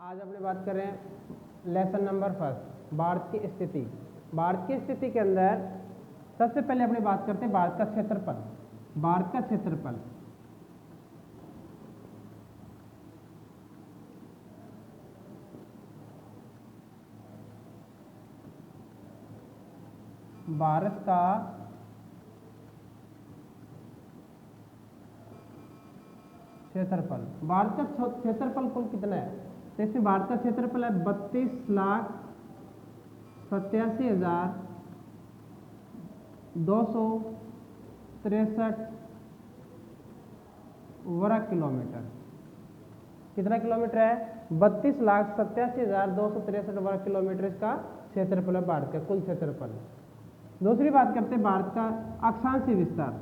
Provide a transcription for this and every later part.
आज अपने बात कर रहे हैं लेसन नंबर फर्स्ट, भारत की स्थिति। भारत की स्थिति के अंदर सबसे पहले अपने बात करते हैं भारत का क्षेत्रफल। भारत का क्षेत्रफल भारत का क्षेत्रफल, भारत का क्षेत्रफल कुल कितना है? तो इसमें भारत का क्षेत्रफल है 32,87,263 वर्ग किलोमीटर। कितना किलोमीटर है? 32,87,263 वर्ग किलोमीटर इसका क्षेत्रफल है, भारत का कुल क्षेत्रफल। दूसरी बात करते हैं भारत का अक्षांशीय विस्तार।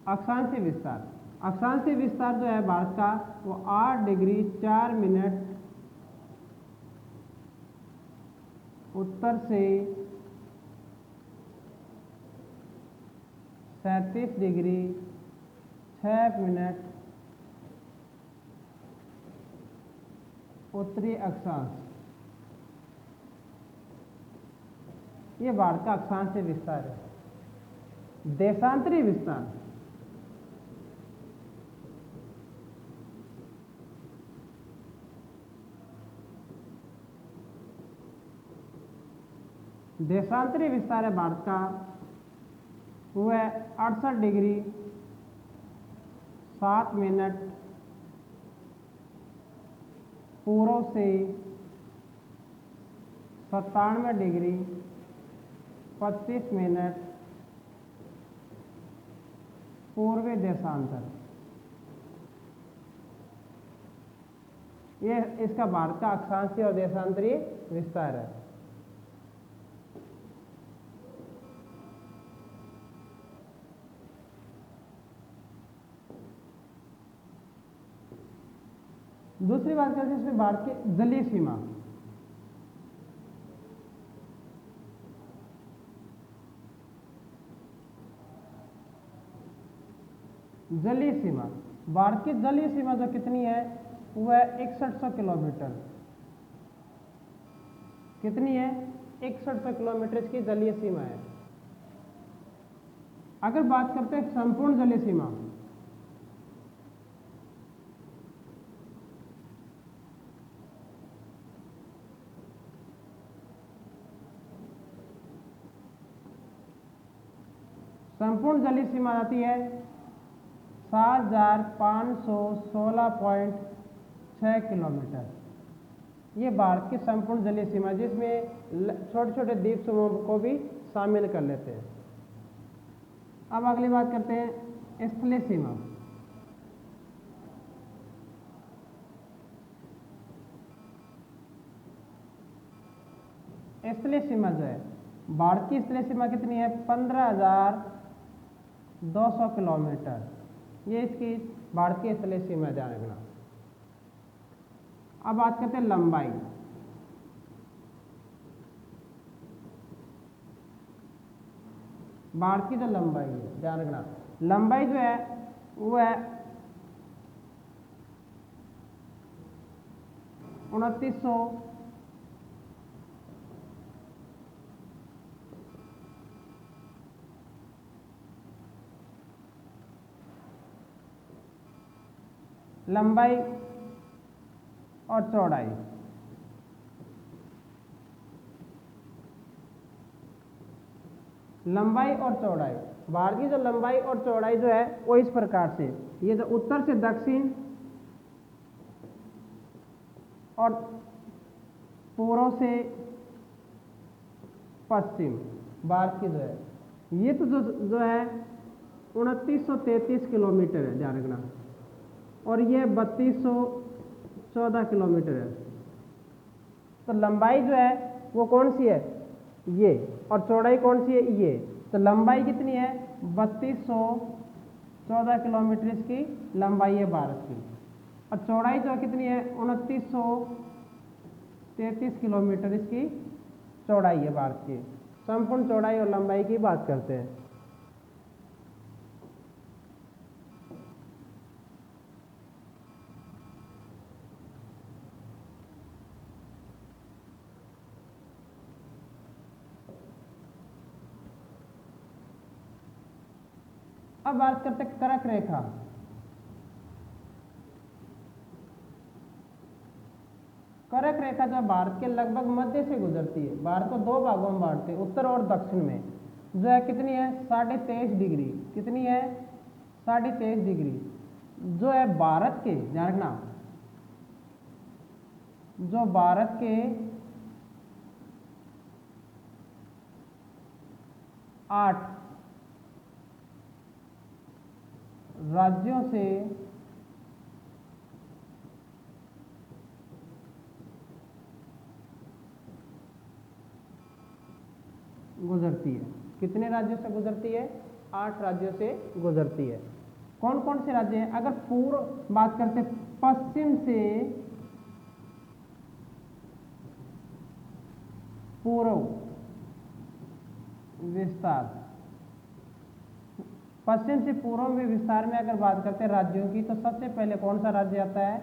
अक्षांशीय विस्तार, अक्षांशीय विस्तार जो है भारत का वो 8 डिग्री 4 मिनट उत्तर से 37 डिग्री 6 मिनट उत्तरी अक्षांश, ये भारत का अक्षांशीय विस्तार है। देशांतरीय विस्तार, देशांतरीय विस्तार है भारत का, वो है 68 डिग्री 7 मिनट पूर्व से 97 डिग्री 25 मिनट पूर्वी देशांतर। ये इसका भारत का अक्षांशीय और देशांतरीय विस्तार है। दूसरी बात करते हैं इसमें भारत की जलीय सीमा। जलीय सीमा, भारत की जलीय सीमा जो कितनी है वो है 6100 किलोमीटर। कितनी है? 6100 किलोमीटर इसकी जलीय सीमा है। अगर बात करते हैं संपूर्ण जलीय सीमा, संपूर्ण जलीय सीमा आती है 7516.6 किलोमीटर। ये भारत की संपूर्ण जलीय सीमा, जिसमें छोटे छोटे द्वीप समूह को भी शामिल कर लेते हैं। अब अगली बात करते हैं स्थलीय सीमा। स्थलीय सीमा जो है भारत की स्थलीय सीमा कितनी है? 15,200 किलोमीटर। ये इसकी भारत की स्थलीय सीमा ध्यान रखना। अब बात करते हैं लंबाई। भारत की जो लंबाई है ध्यान रखना, लंबाई जो है वो है 2900 लंबाई और चौड़ाई। लंबाई और चौड़ाई, भारत की जो लंबाई और चौड़ाई जो है वो इस प्रकार से, ये जो उत्तर से दक्षिण और पूर्व से पश्चिम भारत की जो है, ये तो जो है 2933 किलोमीटर है ध्यान रखना, और ये 3214 किलोमीटर है। तो लंबाई जो है वो कौन सी है? ये। और चौड़ाई कौन सी है? ये। तो लंबाई कितनी है? 3214 किलोमीटर इसकी लंबाई है भारत की, और चौड़ाई जो कितनी है? 2933 किलोमीटर इसकी चौड़ाई है भारत की, संपूर्ण चौड़ाई और लंबाई की बात करते हैं। अब बात करते हैं कर्क रेखा। कर्क रेखा जो भारत के लगभग मध्य से गुजरती है, भारत को दो भागों में बांटते हैं, उत्तर और दक्षिण में, जो है कितनी है 23.5 डिग्री, कितनी है 23.5 डिग्री, जो है भारत के, ध्यान रखना, जो भारत के 8 राज्यों से गुजरती है। कितने राज्यों से गुजरती है? 8 राज्यों से गुजरती है। कौन कौन से राज्य हैं? अगर पूर्व बात करते पश्चिम से पूर्व विस्तार, पश्चिम से पूर्व में विस्तार में अगर बात करते हैं राज्यों की, तो सबसे पहले कौन सा राज्य आता है?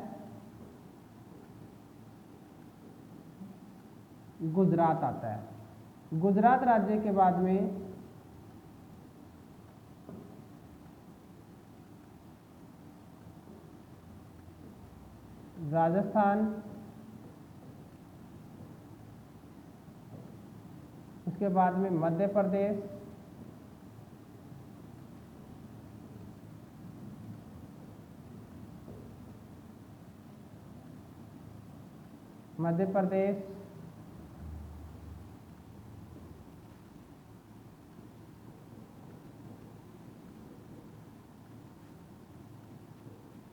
गुजरात आता है। गुजरात राज्य के बाद में राजस्थान, उसके बाद में मध्य प्रदेश, मध्य प्रदेश,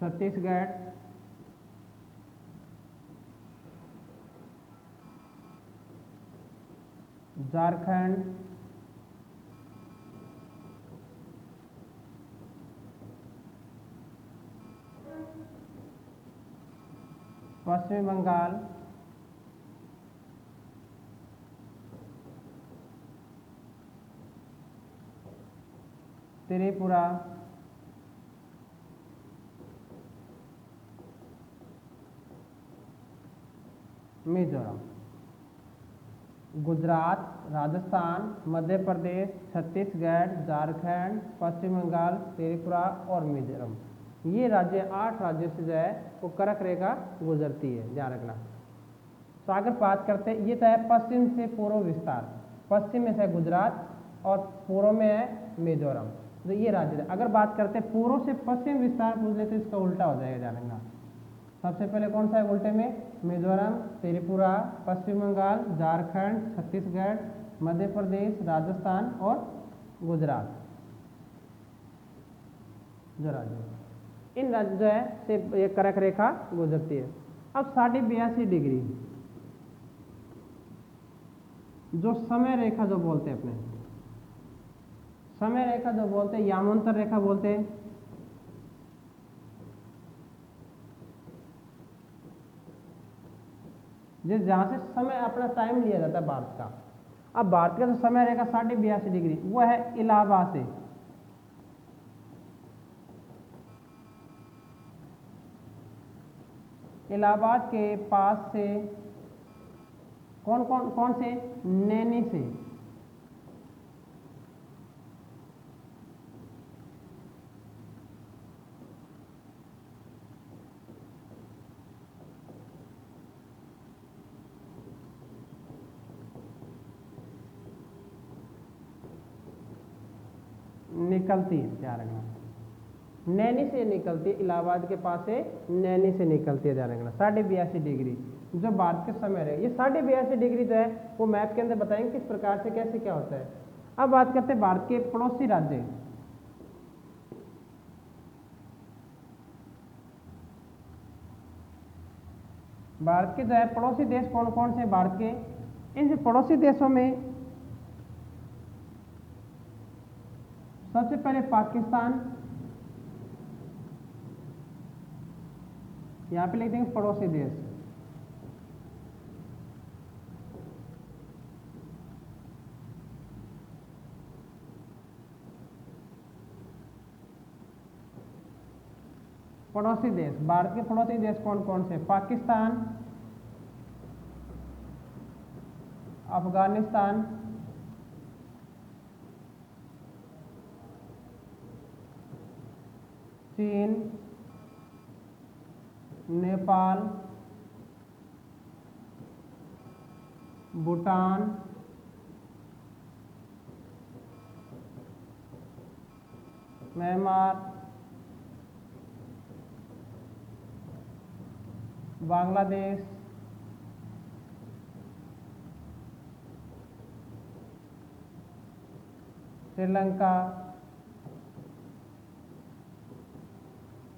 छत्तीसगढ़, झारखंड, पश्चिम बंगाल, त्रिपुरा, मिजोरम। गुजरात, राजस्थान, मध्य प्रदेश, छत्तीसगढ़, झारखंड, पश्चिम बंगाल, त्रिपुरा और मिजोरम, ये राज्य 8 राज्यों से जो है वो कर्क रेखा गुजरती है, ध्यान रखना। तो अगर बात करते हैं, ये तो है पश्चिम से पूर्व विस्तार, पश्चिम में से गुजरात और पूर्व में है मिजोरम, तो ये राज्य है। अगर बात करते हैं पूर्व से पश्चिम विस्तार पूछ ले तो इसका उल्टा हो जाएगा, ध्यान रखना। सबसे पहले कौन सा है उल्टे में? मिजोरम, त्रिपुरा, पश्चिम बंगाल, झारखंड, छत्तीसगढ़, मध्य प्रदेश, राजस्थान और गुजरात, जो राज्य, इन राज्य जो है से ये कर्क रेखा गुजरती है। अब 82.5 डिग्री जो समय रेखा जो बोलते हैं, अपने समय रेखा जो बोलते हैं, यामांतर रेखा बोलते हैं, जिस जहां से समय अपना टाइम लिया जाता है भारत का। अब भारत का जो समय रेखा 82.5 डिग्री वो है इलाहाबाद से, इलाहाबाद के पास से कौन से? नैनी से, निकलती है, ध्यान रखना, नैनी से निकलती है, इलाहाबाद के पास से नैनी से निकलती है, ध्यान रखना। 82.5 डिग्री जो भारत के समय रहे, ये 82.5 डिग्री जो है वो मैप के अंदर बताएंगे किस प्रकार से कैसे क्या होता है। अब बात करते हैं भारत के पड़ोसी राज्य। भारत के जो है पड़ोसी देश कौन कौन से भारत के? इन पड़ोसी देशों में सबसे पहले पाकिस्तान, यहां पे लिख देंगे पड़ोसी देश। पड़ोसी देश, भारत के पड़ोसी देश कौन कौन से? पाकिस्तान, अफगानिस्तान, चीन, नेपाल, भूटान, म्यांमार, बांग्लादेश, श्रीलंका,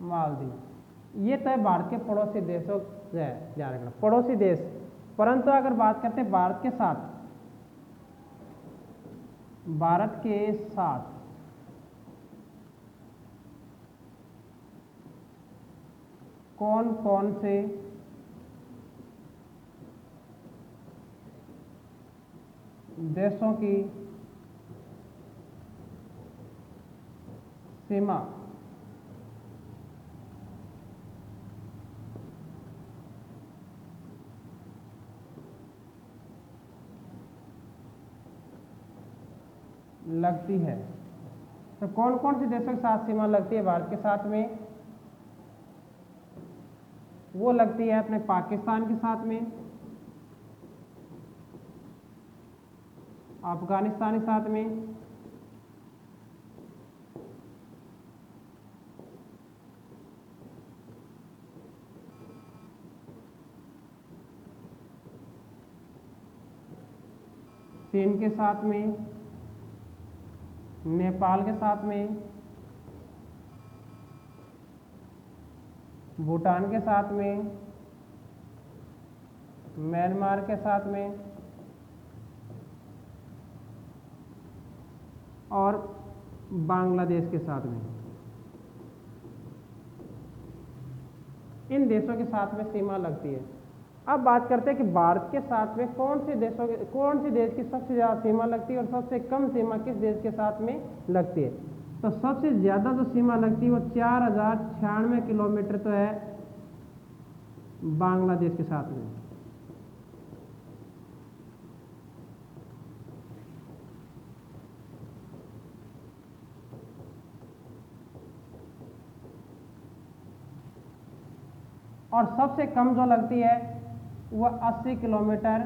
मालदीव। ये तो है भारत के पड़ोसी देशों से ध्यान रखना, पड़ोसी देश। परंतु अगर बात करते हैं भारत के साथ कौन कौन से देशों की सीमा लगती है? तो कौन कौन से देशों के साथ सीमा लगती है भारत के साथ में? वो लगती है अपने पाकिस्तान के साथ में, अफगानिस्तान के साथ में, चीन के साथ में, नेपाल के साथ में, भूटान के साथ में, म्यांमार के साथ में और बांग्लादेश के साथ में। इन देशों के साथ में सीमा लगती है। अब बात करते हैं कि भारत के साथ में कौन सी देश की सबसे ज़्यादा सीमा लगती है और सबसे कम सीमा किस देश के साथ में लगती है? तो सबसे ज़्यादा जो सीमा लगती है वो 4096 किलोमीटर तो है बांग्लादेश के साथ में। और सबसे कम जो लगती है वह 80 किलोमीटर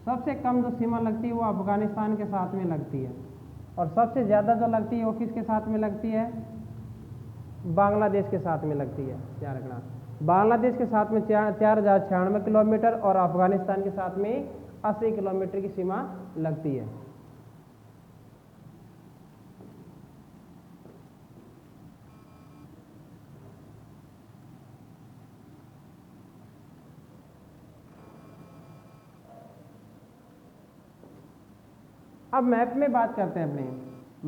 सबसे कम जो सीमा लगती है वो अफगानिस्तान के साथ में लगती है। और सबसे ज़्यादा जो लगती है वो किसके साथ में लगती है? बांग्लादेश के साथ में लगती है। ध्यान रखना, बांग्लादेश के साथ में 4096 किलोमीटर और अफगानिस्तान के साथ में 80 किलोमीटर की सीमा लगती है। अब मैप में बात करते हैं अपने।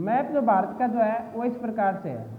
मैप जो भारत का जो है वो इस प्रकार से है।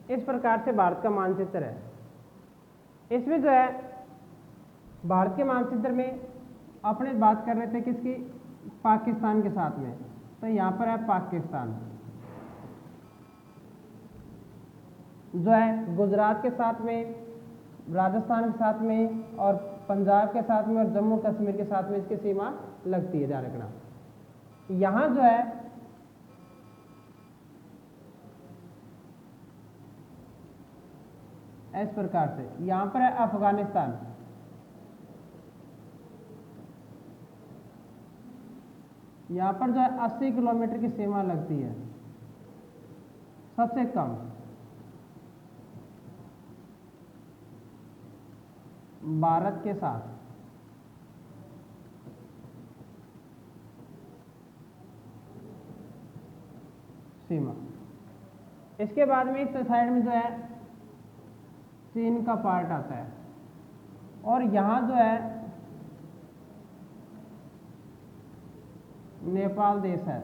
इस प्रकार से भारत का मानचित्र है। इसमें जो है भारत के मानचित्र में अपने बात कर रहे थे किसकी? पाकिस्तान के साथ में। तो यहाँ पर है पाकिस्तान, जो है गुजरात के साथ में, राजस्थान के साथ में और पंजाब के साथ में और जम्मू कश्मीर के साथ में इसकी सीमा लगती है, ध्यान रखना। यहाँ जो है इस प्रकार से, यहाँ पर है अफगानिस्तान, यहाँ पर जो है 80 किलोमीटर की सीमा लगती है सबसे कम। भारत के साथ सीमा। इसके बाद में इस साइड में जो है चीन का पार्ट आता है और यहाँ जो है नेपाल देश है।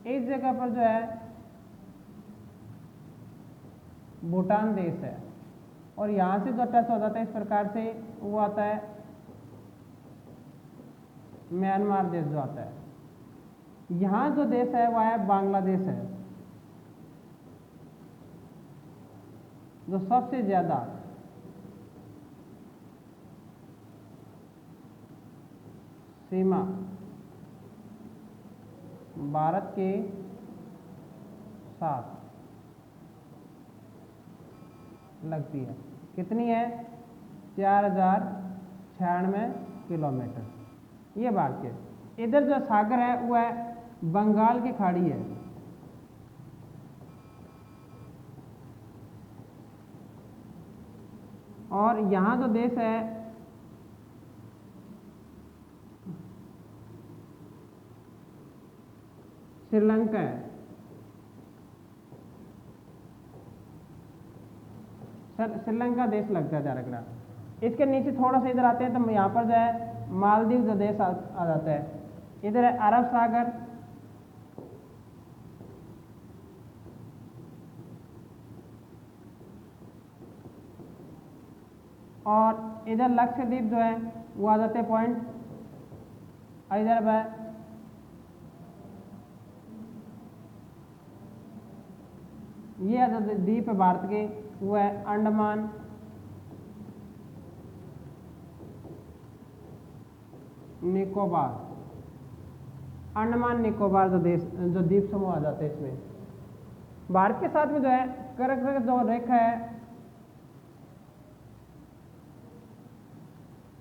इस जगह पर जो है भूटान देश है और यहाँ से जो टच हो जाता है इस प्रकार से, वो आता है म्यांमार देश जो आता है। यहाँ जो देश है वह है बांग्लादेश है, जो सबसे ज्यादा सीमा भारत के साथ लगती है। कितनी है? 4096 किलोमीटर। ये भारत के। इधर जो सागर है वो है बंगाल की खाड़ी है, और यहाँ जो देश है श्रीलंका है। श्रीलंका देश लगता है, ध्यान रखना। इसके नीचे थोड़ा सा इधर आते हैं तो यहाँ पर जो है मालदीव जो देश आ जाता है। इधर है अरब सागर, और इधर लक्षद्वीप जो है वो आ जाते हैं पॉइंट। इधर है ये द्वीप है भारत के, वो है अंडमान निकोबार। अंडमान निकोबार जो देश जो द्वीप समूह आ जाते हैं इसमें। भारत के साथ में जो है कर्क जो रेखा है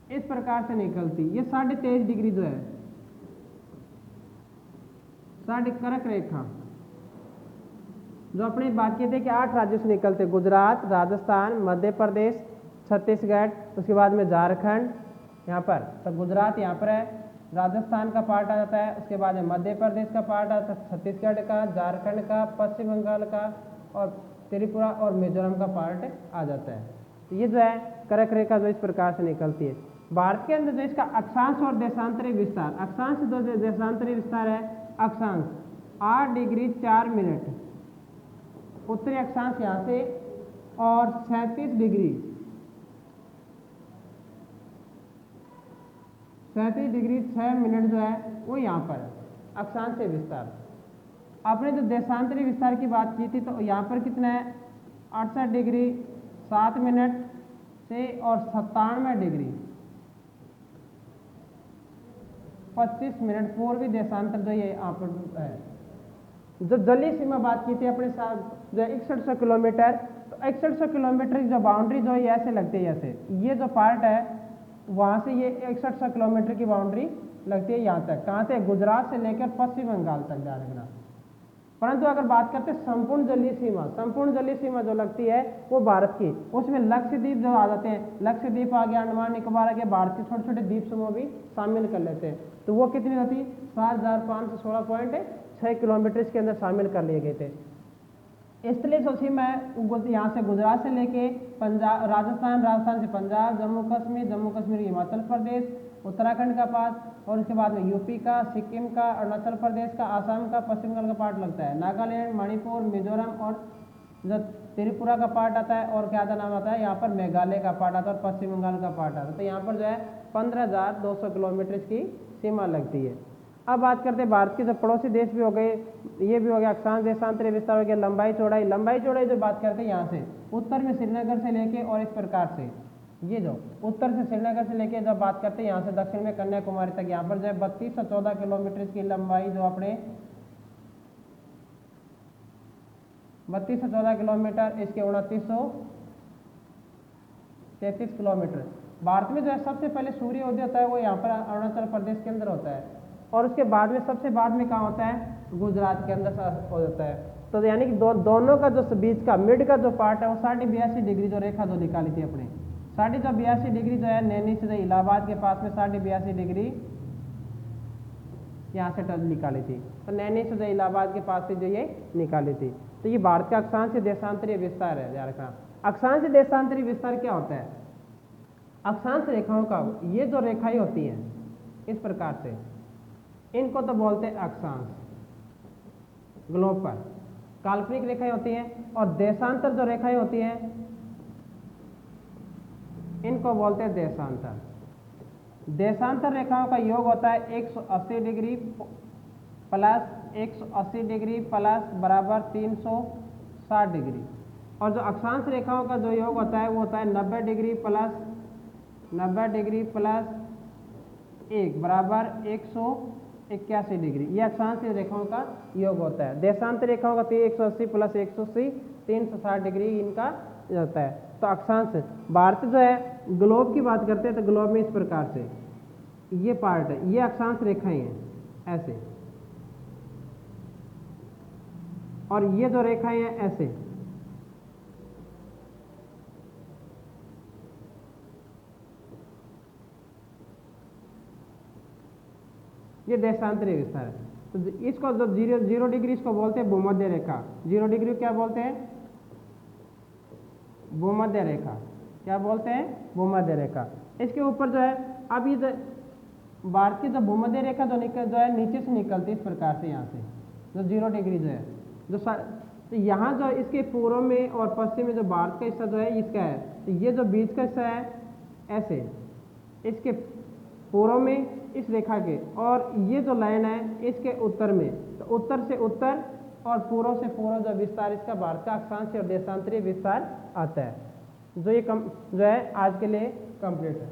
इस प्रकार से निकलती। ये 23.5 डिग्री जो है कर्क रेखा जो अपनी बात किए थे कि 8 राज्यों से निकलते, गुजरात, राजस्थान, मध्य प्रदेश, छत्तीसगढ़, उसके बाद में झारखंड। यहाँ पर तो गुजरात यहाँ पर है, राजस्थान का पार्ट आ जाता है, उसके बाद में मध्य प्रदेश का पार्ट आता है, छत्तीसगढ़ का, झारखंड का, पश्चिम बंगाल का और त्रिपुरा और मिजोरम का पार्ट आ जाता है। तो ये जो है कर्क रेखा जो इस प्रकार से निकलती है। भारत के अंदर जो इसका अक्षांश और देशांतरी विस्तार, अक्षांश जो देशांतरी विस्तार है, अक्षांश 8 डिग्री 4 मिनट उत्तरी अक्षांश यहाँ से, और 37 डिग्री 6 मिनट जो है वो यहाँ पर अक्षांश से विस्तार। आपने जो देशांतरी विस्तार की बात की थी तो यहाँ पर कितना है? 68 डिग्री 7 मिनट से और 97 डिग्री 25 मिनट पूर्वी देशांतर जो ये यहाँ पर है। जो जलीय सीमा बात की थी अपने साथ जो 6100 किलोमीटर, तो 6100 किलोमीटर की जो बाउंड्री जो है ऐसे लगती है, जैसे ये जो पार्ट है वहाँ से ये 6100 किलोमीटर की बाउंड्री लगती है यहाँ तक। कहाँ से? गुजरात से लेकर पश्चिम बंगाल तक जा रखना। परंतु अगर बात करते हैं संपूर्ण जलीय सीमा जो लगती है वो भारत की, उसमें लक्षद्वीप जो आ जाते हैं, लक्षद्वीप आ गया, अंडमान निकोबार आ गया, भारत के छोटे छोटे द्वीप समूह भी शामिल कर लेते हैं। तो वो कितनी होती? 7516.6 किलोमीटर इसके अंदर शामिल कर लिए गए थे। स्थलीय जो सीमा है यहाँ से गुजरात से लेके पंजाब, राजस्थान से पंजाब, जम्मू कश्मीर हिमाचल प्रदेश, उत्तराखंड का पार्ट, और उसके बाद में यूपी का, सिक्किम का, अरुणाचल प्रदेश का, आसाम का, पश्चिम बंगाल का पार्ट लगता है। नागालैंड, मणिपुर, मिजोरम और जो त्रिपुरा का पार्ट आता है, और क्या नाम आता है यहाँ पर? मेघालय का पार्ट आता है और पश्चिम बंगाल का पार्ट आता है। तो यहाँ पर जो है 15,200 किलोमीटर की सीमा लगती है। अब बात करते हैं भारत के जो पड़ोसी देश भी हो गए, ये भी हो गया अक्षांश देशांतरीय विस्तार हो गया। लंबाई चौड़ाई, लंबाई चौड़ाई जो बात करते हैं यहाँ से उत्तर में श्रीनगर से लेके और इस प्रकार से ये जो उत्तर से श्रीनगर से लेके जब बात करते हैं यहाँ से दक्षिण में कन्याकुमारी तक, यहाँ पर जो है 3214 किलोमीटर की लंबाई जो अपने 3214 किलोमीटर, इसके 2933 किलोमीटर। भारत में जो है सबसे पहले सूर्य उदय होता है वो यहाँ पर अरुणाचल प्रदेश के अंदर होता है, और उसके बाद में सबसे बाद में कहाँ होता है, गुजरात के अंदर हो जाता है। तो यानी कि दोनों का जो बीच का मिड का जो पार्ट है वो 82.5 डिग्री जो रेखा जो निकाली थी अपने 82.5 डिग्री जो है नैनी से इलाहाबाद के पास में 82.5 डिग्री यहाँ से निकाली थी। तो नैनी से इलाहाबाद के पास से जो ये निकाली थी। तो ये भारत का अक्षांश देशांतरीय विस्तार है, ध्यान रखना। अक्षांश देशांतरीय विस्तार क्या होता है? अक्षांश रेखाओं का ये जो रेखाएं होती हैं इस प्रकार से, इनको तो बोलते हैं अक्षांश, ग्लोब पर काल्पनिक रेखाएं होती हैं, और देशांतर जो रेखाएं होती हैं इनको बोलते हैं देशांतर। देशांतर रेखाओं का योग होता है 180 डिग्री प्लस 180 डिग्री प्लस बराबर 360 डिग्री, और जो अक्षांश रेखाओं का जो योग होता है वो होता है 90 डिग्री प्लस 1 बराबर 181 डिग्री। ये अक्षांश रेखाओं का योग होता है। देशांतर रेखाओं का 180 प्लस 180 360 डिग्री इनका होता है। तो अक्षांश भारत जो है ग्लोब की बात करते हैं तो ग्लोब में इस प्रकार से ये पार्ट है, ये अक्षांश रेखाएं हैं ऐसे, और ये जो रेखाएं हैं ऐसे। ये देशांतरीय विस्तार है। तो इसको जो 0 डिग्री इसको बोलते हैं भूमध्य रेखा। 0 डिग्री क्या बोलते हैं? भूमध्य रेखा। क्या बोलते हैं? भूमध्य रेखा। इसके ऊपर जो है अब ये भारत की जो भूमध्य रेखा जो है नीचे से निकलती है इस प्रकार से, यहाँ से जो 0 डिग्री जो है तो यहाँ जो इसके पूर्व में और पश्चिम में जो भारत का हिस्सा जो है इसका है, तो ये जो बीच का हिस्सा है ऐसे, इसके पूर्व में इस रेखा के, और ये जो लाइन है इसके उत्तर में, तो उत्तर से उत्तर और पूर्व से पूर्व जो विस्तार इसका भारत का अक्षांश और देशांतरीय विस्तार आता है। जो ये जो है आज के लिए कंप्लीट है।